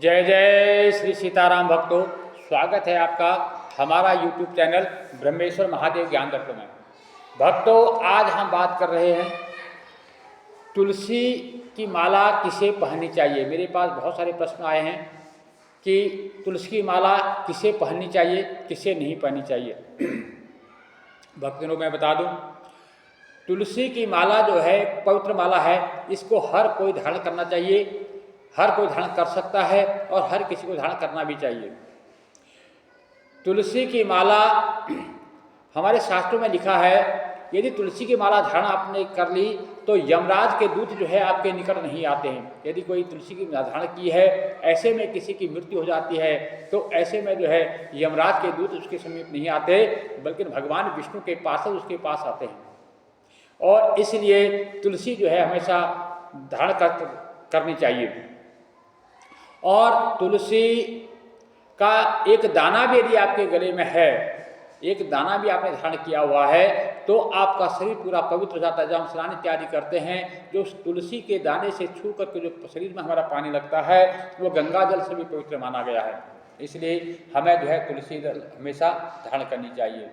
जय जय श्री सीताराम भक्तों, स्वागत है आपका हमारा YouTube चैनल ब्रह्मेश्वर महादेव ज्ञान दर्पण में। भक्तों, आज हम बात कर रहे हैं तुलसी की माला किसे पहननी चाहिए। मेरे पास बहुत सारे प्रश्न आए हैं कि तुलसी की माला किसे पहननी चाहिए, किसे नहीं पहननी चाहिए। भक्तों, मैं बता दूं, तुलसी की माला जो है पवित्र माला है, इसको हर कोई धारण करना चाहिए। हर कोई धारण कर सकता है और हर किसी को धारण करना भी चाहिए। तुलसी की माला, हमारे शास्त्रों में लिखा है, यदि तुलसी की माला धारण आपने कर ली तो यमराज के दूत जो है आपके निकट नहीं आते हैं। यदि कोई तुलसी की माला धारण की है, ऐसे में किसी की मृत्यु हो जाती है, तो ऐसे में जो है यमराज के दूत उसके समीप नहीं आते, बल्कि भगवान विष्णु के पास उसके पास आते हैं। और इसलिए तुलसी जो है हमेशा धारण करनी चाहिए। और तुलसी का एक दाना भी यदि आपके गले में है, एक दाना भी आपने धारण किया हुआ है, तो आपका शरीर पूरा पवित्र हो जाता है। जब हम स्नान इत्यादि करते हैं, जो तुलसी के दाने से छू करके जो शरीर में हमारा पानी लगता है, वो गंगा जल से भी पवित्र माना गया है। इसलिए हमें जो है तुलसी हमेशा धारण करनी चाहिए।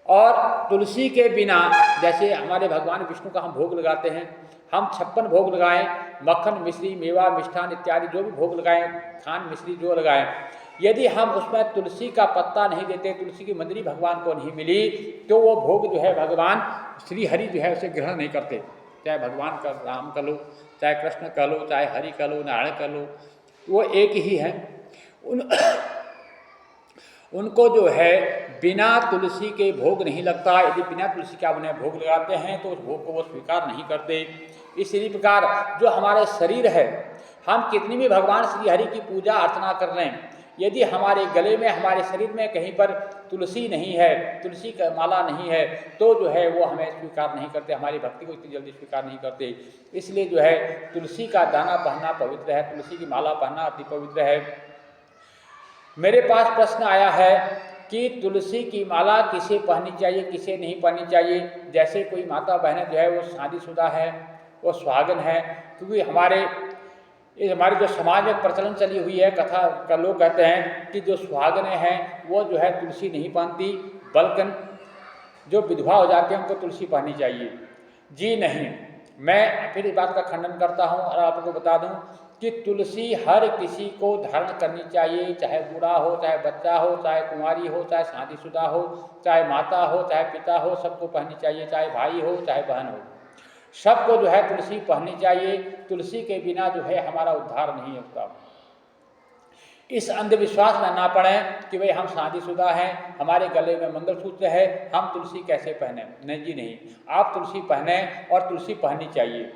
और तुलसी के बिना, जैसे हमारे भगवान विष्णु का हम भोग लगाते हैं, हम 56 भोग लगाएं, मक्खन मिश्री मेवा मिष्ठान इत्यादि जो भी भोग लगाएं, खान मिश्री जो लगाएं, यदि हम उसमें तुलसी का पत्ता नहीं देते, तुलसी की मंजरी भगवान को नहीं मिली, तो वो भोग जो है भगवान श्री हरि जो है उसे ग्रहण नहीं करते। चाहे भगवान का राम का लो, चाहे कृष्ण का लो, चाहे हरि का लो, नारायण का लो, वो एक ही है। उनको जो है बिना तुलसी के भोग नहीं लगता। यदि बिना तुलसी के आप उन्हें भोग लगाते हैं तो उस भोग को वो स्वीकार नहीं करते। इसी प्रकार जो हमारे शरीर है, हम कितनी भी भगवान श्री हरि की पूजा अर्चना कर लें, यदि हमारे गले में, हमारे शरीर में कहीं पर तुलसी नहीं है, तुलसी का माला नहीं है, तो जो है वो हमें स्वीकार नहीं करते, हमारी भक्ति को इतनी जल्दी स्वीकार नहीं करते। इसलिए जो है तुलसी का दाना पहनना पवित्र है, तुलसी की माला पहनना अति पवित्र है। मेरे पास प्रश्न आया है कि तुलसी की माला किसे पहननी चाहिए, किसे नहीं पहननी चाहिए। जैसे कोई माता बहनें जो है वो शादीशुदा है, वो सुहागन है, क्योंकि हमारे जो समाज में प्रचलन चली हुई है, कथा का लोग कहते हैं कि जो सुहागनें हैं वो जो है तुलसी नहीं पहनती, बल्कि जो विधवा हो जाती हैं उनको तुलसी पहननी चाहिए। जी नहीं, मैं फिर इस बात का खंडन करता हूँ और आपको बता दूँ कि तुलसी हर किसी को धारण करनी चाहिए, चाहे बूढ़ा हो, चाहे बच्चा हो, चाहे कुंवारी हो, चाहे शादीशुदा हो, चाहे माता हो, चाहे पिता हो, सबको पहननी चाहिए। चाहे भाई हो, चाहे बहन हो, सबको जो है तुलसी पहननी चाहिए। तुलसी के बिना जो है हमारा उद्धार नहीं होता। इस अंधविश्वास में ना पड़ें कि भाई हम शादीशुदा हैं, हमारे गले में मंगलसूत्र है, हम तुलसी कैसे पहने। नहीं जी नहीं, आप तुलसी पहने और तुलसी पहननी चाहिए।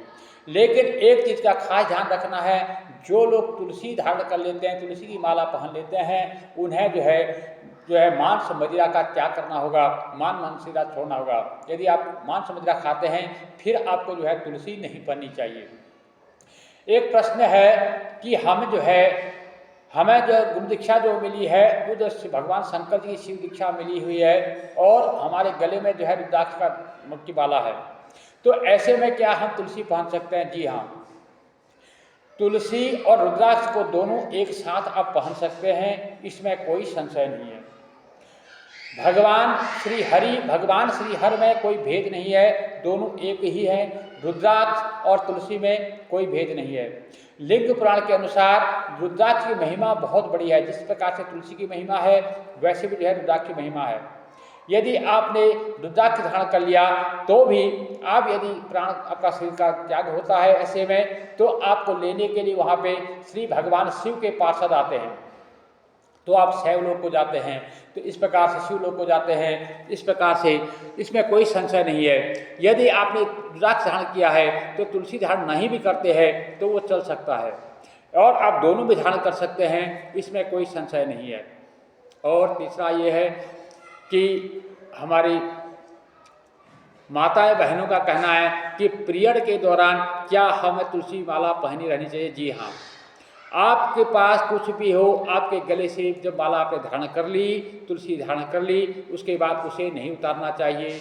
लेकिन एक चीज़ का खास ध्यान रखना है, जो लोग तुलसी धारण कर लेते हैं, तुलसी की माला पहन लेते हैं, उन्हें जो है मांस मदिरा का त्याग करना होगा, मदिरा छोड़ना होगा। यदि आप मांस मदिरा खाते हैं, फिर आपको जो है तुलसी नहीं पहननी चाहिए। एक प्रश्न है कि हमें जो गुरु दीक्षा जो मिली है, वो जो भगवान शंकर जी की शिव दीक्षा मिली हुई है, और हमारे गले में जो है रुद्राक्ष का मुक्ति वाला है, तो ऐसे में क्या हम तुलसी पहन सकते हैं? जी हाँ, तुलसी और रुद्राक्ष को दोनों एक साथ आप पहन सकते हैं, इसमें कोई संशय नहीं है। भगवान श्री हरि में कोई भेद नहीं है, दोनों एक ही है। रुद्राक्ष और तुलसी में कोई भेद नहीं है। लिंग पुराण के अनुसार रुद्राक्ष की महिमा बहुत बड़ी है। जिस प्रकार से तुलसी की महिमा है, वैसे भी जो है रुद्राक्ष की महिमा है। यदि आपने रुद्राक्ष धारण कर लिया तो भी आप, यदि प्राण आपका शरीर का त्याग होता है ऐसे में, तो आपको लेने के लिए वहाँ पे श्री भगवान शिव के पार्षद आते हैं, तो आप शैवलोक को जाते हैं, तो इस प्रकार से शिवलोक को जाते हैं। इस प्रकार से इसमें कोई संशय नहीं है। यदि आपने रुद्राक्ष धारण किया है तो तुलसी धारण नहीं भी करते हैं तो वो चल सकता है, और आप दोनों भी धारण कर सकते हैं, इसमें कोई संशय नहीं है। और तीसरा ये है कि हमारी माताएं बहनों का कहना है कि पीरियड के दौरान क्या हमें तुलसी माला पहनी रहनी चाहिए। जी हाँ, आपके पास कुछ भी हो, आपके गले से जब माला आपने धारण कर ली, तुलसी धारण कर ली, उसके बाद उसे नहीं उतारना चाहिए।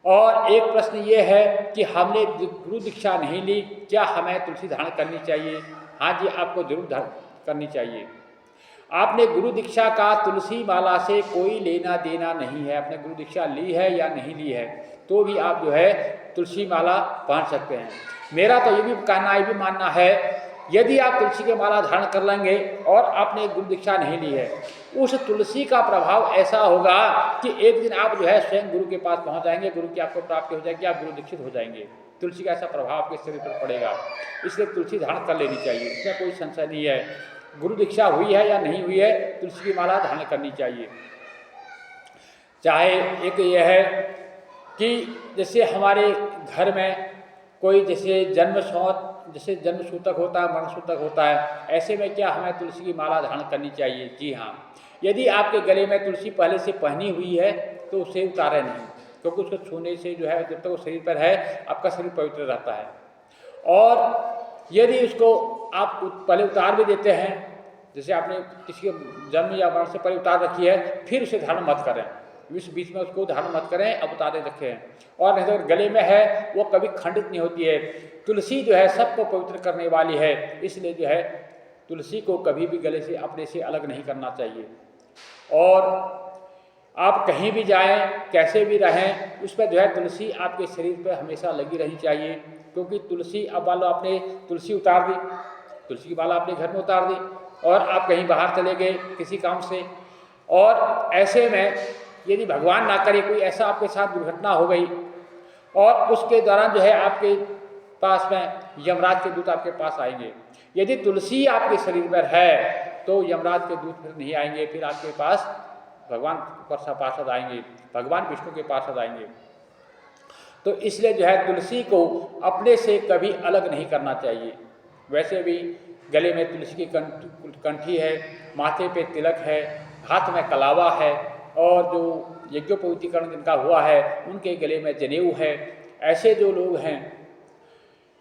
और एक प्रश्न ये है कि हमने गुरु दीक्षा नहीं ली, क्या हमें तुलसी धारण करनी चाहिए? हाँ जी, आपको जरूर धारण करनी चाहिए। आपने गुरु दीक्षा का तुलसी माला से कोई लेना देना नहीं है। आपने गुरु दीक्षा ली है या नहीं ली है तो भी आप जो है तुलसी माला पहन सकते हैं। मेरा तो ये भी कहना, ये भी मानना है, यदि आप तुलसी की माला धारण कर लेंगे और आपने गुरु दीक्षा नहीं ली है, उस तुलसी का प्रभाव ऐसा होगा कि एक दिन आप जो है स्वयं गुरु के पास पहुंच जाएंगे, गुरु की आपको प्राप्ति हो जाएगी, आप गुरु दीक्षित हो जाएंगे। तुलसी का ऐसा प्रभाव आपके शरीर पर पड़ेगा, इसलिए तुलसी धारण कर लेनी चाहिए, इसमें कोई संशय नहीं है। गुरु दीक्षा हुई है या नहीं हुई है, तुलसी की माला धारण करनी चाहिए। चाहे एक यह है कि जैसे हमारे घर में कोई जैसे जन्म सूतक होता है, मरण सूतक होता है, ऐसे में क्या हमें तुलसी की माला धारण करनी चाहिए? जी हाँ, यदि आपके गले में तुलसी पहले से पहनी हुई है तो उसे उतारे नहीं, क्योंकि उसको छूने से जो है जब तक वो शरीर पर है आपका शरीर पवित्र रहता है। और यदि उसको आप पहले उतार भी देते हैं, जैसे आपने किसी के जन्म या मरण से पहले उतार रखी है, फिर उसे धारण मत करें, इस बीच में उसको धारण मत करें, अब उतारे रखें। और नहीं तो गले में है वो कभी खंडित नहीं होती है। तुलसी जो है सबको पवित्र करने वाली है, इसलिए जो है तुलसी को कभी भी गले से अपने से अलग नहीं करना चाहिए। और आप कहीं भी जाएं, कैसे भी रहें, उस पर जो है तुलसी आपके शरीर पर हमेशा लगी रहनी चाहिए, क्योंकि तुलसी, अब मान लो आपने तुलसी उतार दी, तुलसी की माला अपने घर में उतार दी और आप कहीं बाहर चले गए किसी काम से, और ऐसे में यदि भगवान ना करे कोई ऐसा आपके साथ दुर्घटना हो गई और उसके दौरान जो है आपके पास में यमराज के दूत आपके पास आएंगे। यदि तुलसी आपके शरीर पर है तो यमराज के दूत फिर नहीं आएंगे, फिर आपके पास भगवान पार्षद आएंगे, भगवान विष्णु के पार्षद आएंगे। तो इसलिए जो है तुलसी को अपने से कभी अलग नहीं करना चाहिए। वैसे भी गले में तुलसी की कंठी है, माथे पे तिलक है, हाथ में कलावा है, और जो यज्ञोपवीतीकरण जिनका हुआ है उनके गले में जनेऊ है। ऐसे जो लोग हैं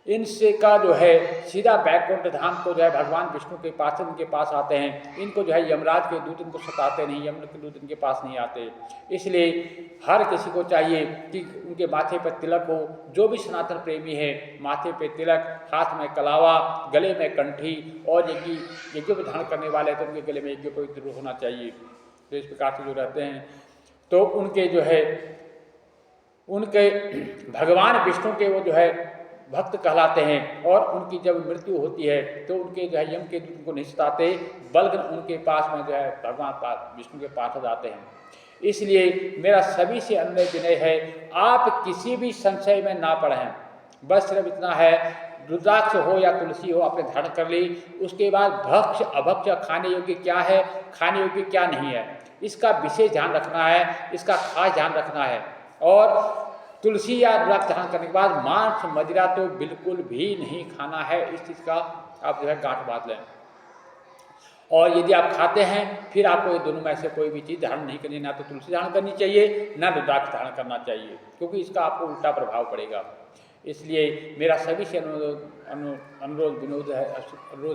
इनसे का जो है सीधा बैकुंठ धाम को जो है भगवान विष्णु के पास, इनके पास आते हैं। इनको जो है यमराज के दूत इनको सताते नहीं, यम के दूत इनके पास नहीं आते। इसलिए हर किसी को चाहिए कि उनके माथे पर तिलक हो। जो भी सनातन प्रेमी है, माथे पे तिलक, हाथ में कलावा, गले में कंठी, और यज्ञोपधारण करने वाले तो उनके गले में यज्ञोपवीत होना चाहिए। तो इस प्रकार से जो रहते हैं तो उनके जो है उनके भगवान विष्णु के वो जो है भक्त कहलाते हैं। और उनकी जब मृत्यु होती है तो उनके जो है यम के दूत उनको नहीं सताते, बल्कि उनके पास में जो है भगवान विष्णु के पास जाते हैं। इसलिए मेरा सभी से अनुनय विनय है, आप किसी भी संशय में ना पड़ें। बस सिर्फ इतना है, रुद्राक्ष हो या तुलसी हो आपने धारण कर ली, उसके बाद भक्ष अभक्ष खाने योग्य क्या है, खाने योग्य क्या नहीं है, इसका विशेष ध्यान रखना है, इसका खास ध्यान रखना है। और तुलसी या रुद्राक्ष धारण करने के बाद मांस मदिरा तो बिल्कुल भी नहीं खाना है, इस चीज़ का आप जो है गांठ बांध लें। और यदि आप खाते हैं फिर आपको ये दोनों में से कोई भी चीज़ धारण नहीं करनी, ना तो तुलसी धारण करनी चाहिए, ना रुद्राक्ष धारण करना चाहिए, क्योंकि इसका आपको उल्टा प्रभाव पड़ेगा। इसलिए मेरा सभी से अनुरोध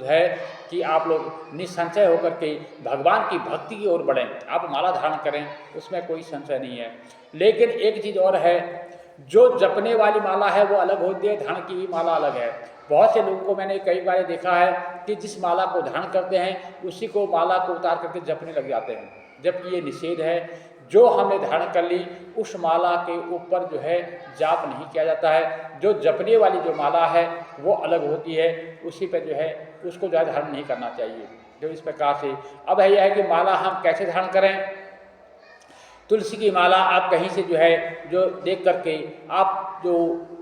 है कि आप लोग निसंशय होकर के भगवान की भक्ति की ओर बढ़ें। आप माला धारण करें, उसमें कोई संशय नहीं है। लेकिन एक चीज़ और है, जो जपने वाली माला है वो अलग होती है, धारण की भी माला अलग है। बहुत से लोगों को मैंने कई बार देखा है कि जिस माला को धारण करते हैं उसी को माला को उतार करके जपने लग जाते हैं, जबकि ये निषेध है। जो हमने धारण कर ली उस माला के ऊपर जो है जाप नहीं किया जाता है। जो जपने वाली जो माला है वो अलग होती है, उसी पर जो है उसको जो है धारण नहीं करना चाहिए। जो इस प्रकार से अब यह है कि माला हम कैसे धारण करें। तुलसी की माला आप कहीं से जो है जो देख करके आप जो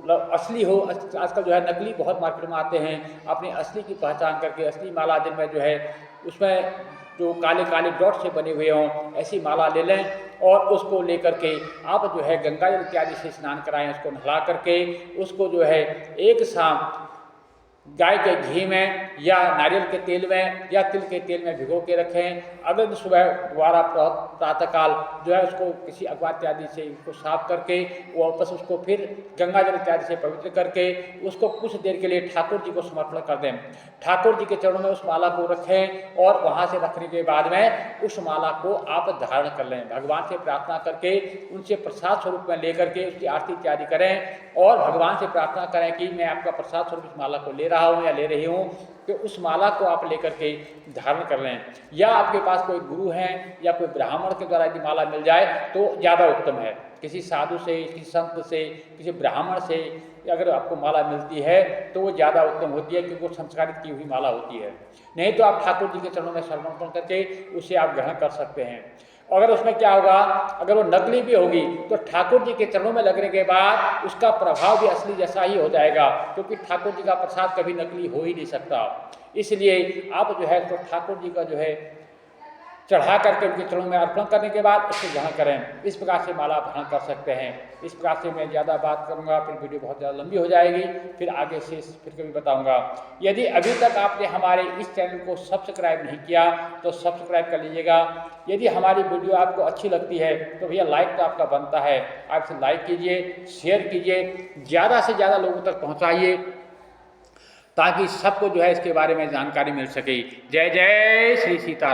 असली हो, आजकल जो है नकली बहुत मार्केट में आते हैं, अपनी असली की पहचान करके असली माला जिनमें जो है उसमें जो काले काले डॉट से बने हुए हों ऐसी माला ले लें और उसको लेकर के आप जो है गंगा जल इत्यादि से स्नान कराएं। उसको नहला करके उसको जो है एक शाम गाय के घी में या नारियल के तेल में या तिल के तेल में भिगो के रखें। अगले दिन सुबह दोबारा प्रातःकाल जो है उसको किसी अखबार इत्यादि से उसको साफ करके वापस उसको फिर गंगा जल इत्यादि से पवित्र करके उसको कुछ देर के लिए ठाकुर जी को समर्पण कर दें। ठाकुर जी के चरणों में उस माला को रखें और वहाँ से रखने के बाद में उस माला को आप धारण कर लें। भगवान से प्रार्थना करके उनसे प्रसाद स्वरूप में लेकर के उसकी आरती इत्यादि करें और भगवान से प्रार्थना करें कि मैं आपका प्रसाद स्वरूप इस माला को ले रहा हूँ या ले रही हूँ, कि उस माला को आप लेकर के धारण कर लें। या आपके पास कोई गुरु हैं या कोई ब्राह्मण के द्वारा यदि माला मिल जाए तो ज़्यादा उत्तम है। किसी साधु से, किसी संत से, किसी ब्राह्मण से अगर आपको माला मिलती है तो वो ज़्यादा उत्तम होती है, क्योंकि वो संस्कारित की हुई माला होती है। नहीं तो आप ठाकुर जी के चरणों में समर्पण करके उसे आप ग्रहण कर सकते हैं। अगर उसमें क्या होगा, अगर वो नकली भी होगी तो ठाकुर जी के चरणों में लगने के बाद उसका प्रभाव भी असली जैसा ही हो जाएगा, क्योंकि ठाकुर जी का प्रसाद कभी नकली हो ही नहीं सकता। इसलिए आप जो है तो ठाकुर जी का जो है चढ़ा करके उनके चरणों में अर्पण करने के बाद उसको ग्रहण करें। इस प्रकार से माला धारण कर सकते हैं। इस प्रकार से मैं ज़्यादा बात करूंगा फिर वीडियो बहुत ज़्यादा लंबी हो जाएगी, फिर आगे से फिर कभी बताऊंगा। यदि अभी तक आपने हमारे इस चैनल को सब्सक्राइब नहीं किया तो सब्सक्राइब कर लीजिएगा। यदि हमारी वीडियो आपको अच्छी लगती है तो भैया लाइक तो आपका बनता है, आप इसे लाइक कीजिए, शेयर कीजिए, ज़्यादा से ज़्यादा लोगों तक पहुँचाइए, ताकि सबको जो है इसके बारे में जानकारी मिल सके। जय जय श्री सीताराम।